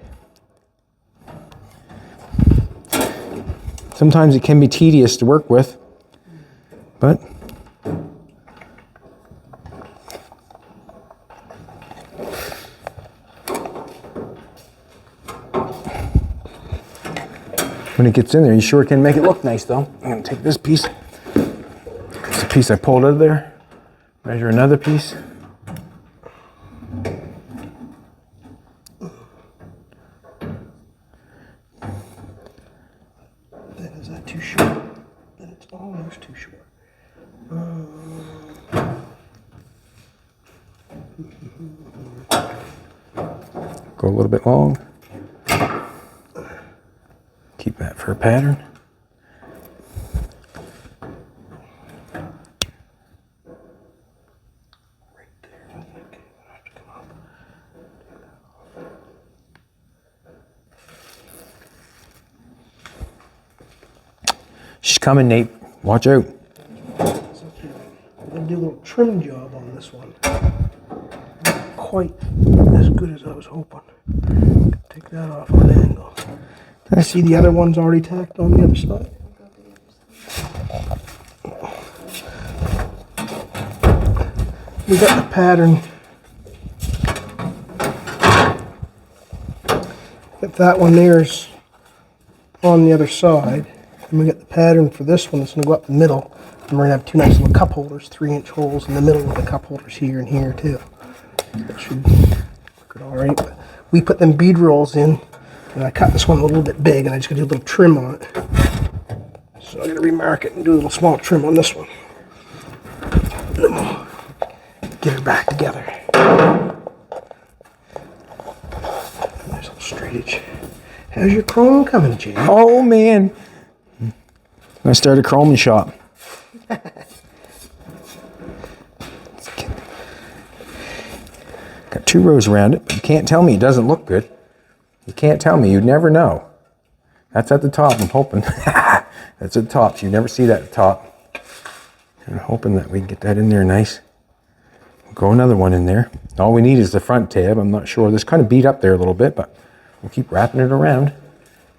Sometimes it can be tedious to work with, but when it gets in there, you sure can make it look nice though. I'm gonna take this piece. It's the piece I pulled out of there. Measure another piece. Then is that too short? Then it's almost too short. Go a little bit long. Keep that for a pattern. Right there, I think. I have to come up. She's coming, Nate. Watch out. I'm gonna do a little trim job on this one. Not quite as good as I was hoping. Take that off on an angle. I see the other one's already tacked on the other side. We got the pattern If that one there's on the other side, and we got the pattern for this one that's going to go up the middle, and we're going to have two nice little cup holders, 3-inch holes in the middle with the cup holders here and here too. That should work all right. But we put them bead rolls in, and I cut this one a little bit big, and I just got to do a little trim on it. So I'm going to remark it and do a little small trim on this one. And then we'll get her back together. There's a little straightedge. How's your chrome coming, Jay? Oh man, I started a chroming shop. Got 2 rows around it, but you can't tell me it doesn't look good. You can't tell me, you'd never know. That's at the top, I'm hoping. That's at the top, so you never see that at the top. I'm hoping that we can get that in there nice. We'll go another one in there. All we need is the front tab. I'm not sure, this kind of beat up there a little bit, but we'll keep wrapping it around.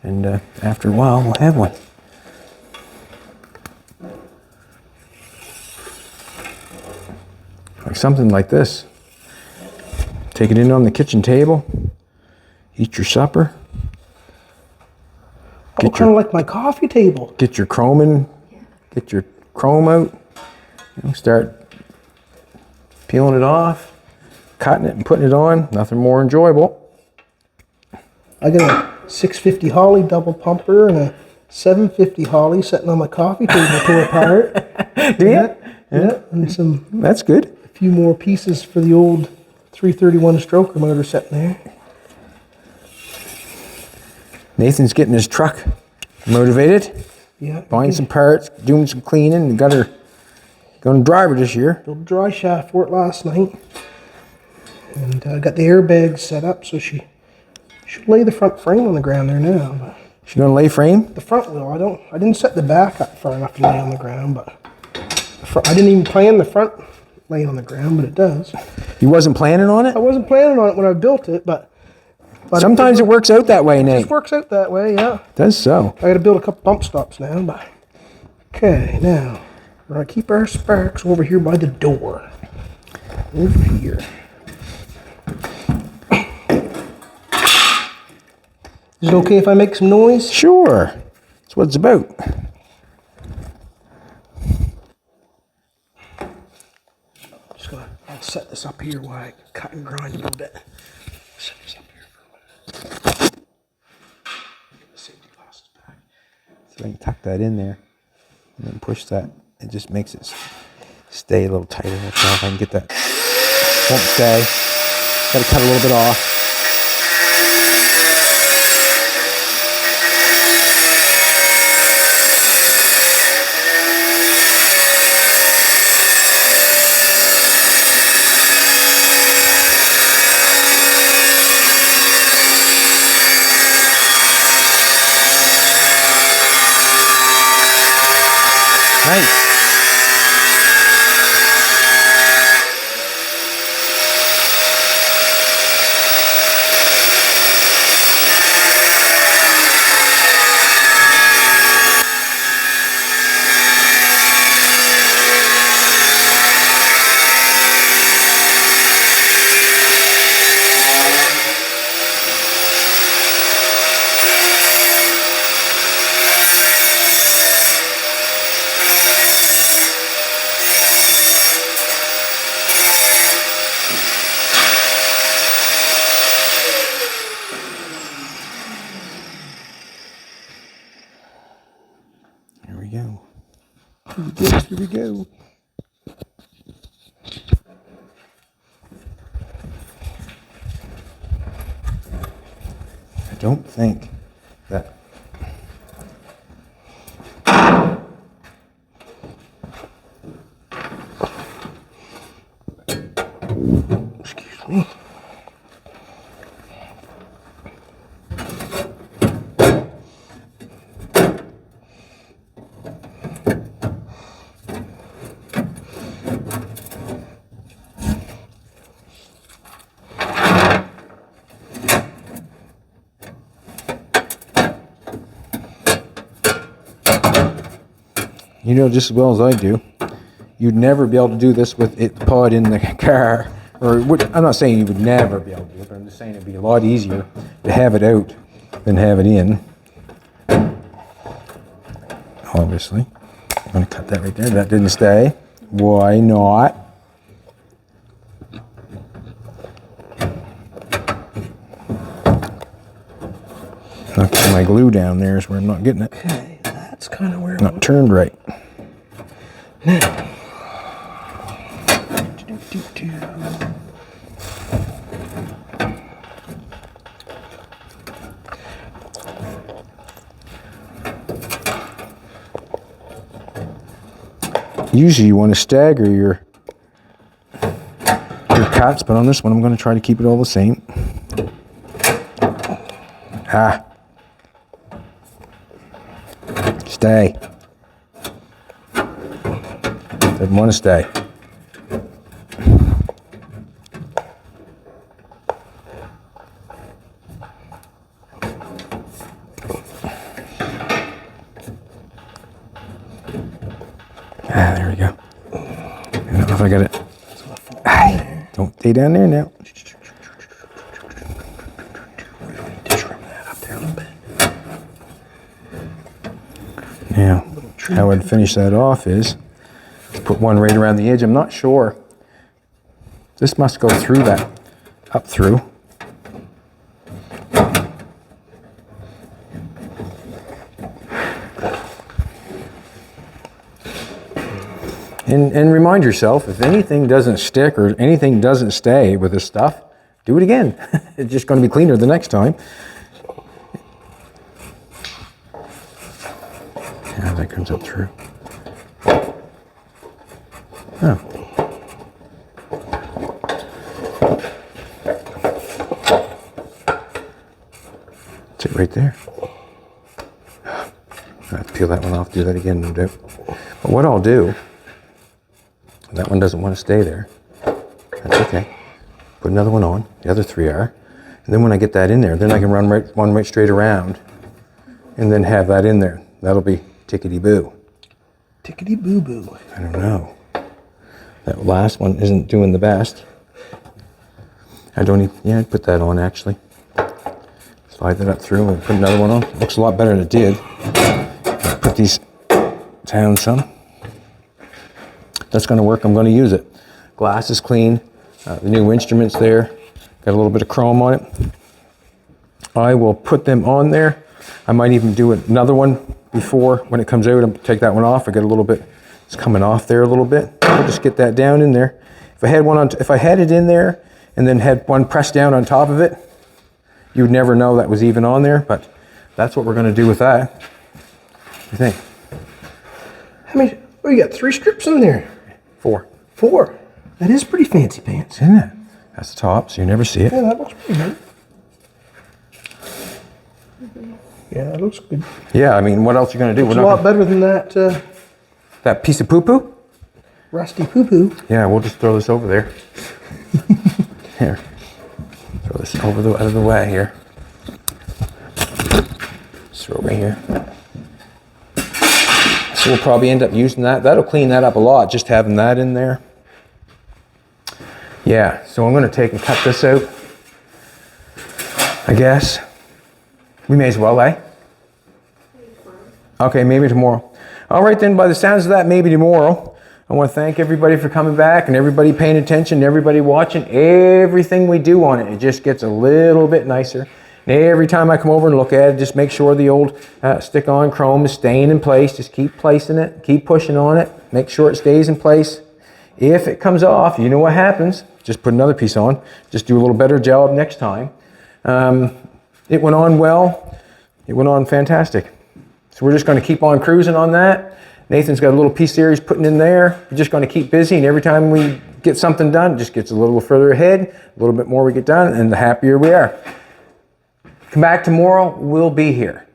And after a while, we'll have one. Like something like this. Take it in on the kitchen table, eat your supper. Oh, kind of like my coffee table. Get your chrome in, get your chrome out. Start peeling it off, cutting it and putting it on. Nothing more enjoyable. I got a 650 Holly double pumper and a 750 Holly sitting on my coffee table tore apart. Do you? Yeah, and some That's good. a few more pieces for the old 331 stroker motor sitting there. Nathan's getting his truck motivated, Yeah, buying some parts, doing some cleaning. Got her going to drive her this year. built a dry shaft for it last night, and got the airbags set up so she should lay the front frame on the ground there now. But She's going to lay frame. the front wheel, I didn't set the back up far enough to lay on the ground, but the front, I didn't even plan the front lay on the ground, but it does. You wasn't planning on it? I wasn't planning on it when I built it, but Sometimes it works out that way, Nate. it works out that way. Yeah. It does so. I got to build a couple bump stops now, but okay, now we're gonna keep our sparks over here by the door. Over here. Is it okay if I make some noise? Sure. That's what it's about. Just gonna I'll set this up here while I cut and grind a little bit. Set this up here for a minute. Safety glasses back. So I can tuck that in there and then push that. It just makes it stay a little tighter. That's all. If I can get that. Won't stay. Got to cut a little bit off. Nice. Here we go. Here we go. I don't think that. Excuse me. You know just as well as I do, you'd never be able to do this with it pod in the car. Or I'm not saying you would never be able to do it, but I'm just saying it'd be a lot easier to have it out than have it in. Obviously. I'm going to cut that right there. That didn't stay. Why not? Not getting my glue down there is where I'm not getting it. Okay, that's kind of where Not turned right. Usually you want to stagger your cuts, but on this one I'm going to try to keep it all the same. Ah. Stay. Didn't want to stay. Ah, there we go. I don't know if I got it. Ah, don't stay down there now. Now, how I'd finish that off is to put one right around the edge. I'm not sure. This must go through that, up through. And remind yourself, if anything doesn't stick or anything doesn't stay with this stuff, do it again. It's just going to be cleaner the next time. How that comes up through. Oh. That's it right there. I have to peel that one off, do that again, no doubt. But what I'll do, that one doesn't want to stay there. That's okay. Put another one on. The other three are. And then when I get that in there, then I can run one right straight around and then have that in there. That'll be tickety-boo. Tickety-boo-boo. I don't know. That last one isn't doing the best. I don't even, yeah, I'd put that on actually. Slide that up through and put another one on. Looks a lot better than it did. Put these down some. That's going to work. I'm going to use it. Glass is clean. The new instrument's there. Got a little bit of chrome on it. I will put them on there. I might even do another one before when it comes out. I'll take that one off. I got a little bit. It's coming off there a little bit. I'll just get that down in there. If I had one on, if I had it in there and then had one pressed down on top of it, you would never know that was even on there. But that's what we're going to do with that. What do you think? How many? Oh, you got 3 strips in there. 4. 4. That is pretty fancy pants. Isn't it? That's the top, so you never see it. Yeah, that looks pretty good. Yeah, that looks good. Yeah, I mean, what else are you going to do? It's a lot better than that That piece of poo-poo? rusty poo-poo. Yeah, we'll just throw this over there. Here. Throw this out of the way here. Just throw it right here. So we'll probably end up using that. That'll clean that up a lot, just having that in there. Yeah, so I'm going to take and cut this out, I guess. We may as well, eh? Okay, maybe tomorrow. All right then, by the sounds of that, maybe tomorrow. I want to thank everybody for coming back and everybody paying attention, and everybody watching everything we do on it. It just gets a little bit nicer. And every time I come over and look at it, just make sure the old stick-on chrome is staying in place. Just keep placing it, keep pushing on it, make sure it stays in place. If it comes off, you know what happens. Just put another piece on. Just do a little better job next time. It went on well. It went on fantastic. So we're just going to keep on cruising on that. Nathan's got a little piece there he's putting in there. We're just going to keep busy, and every time we get something done, it just gets a little further ahead, a little bit more we get done, and the happier we are. Come back tomorrow, we'll be here.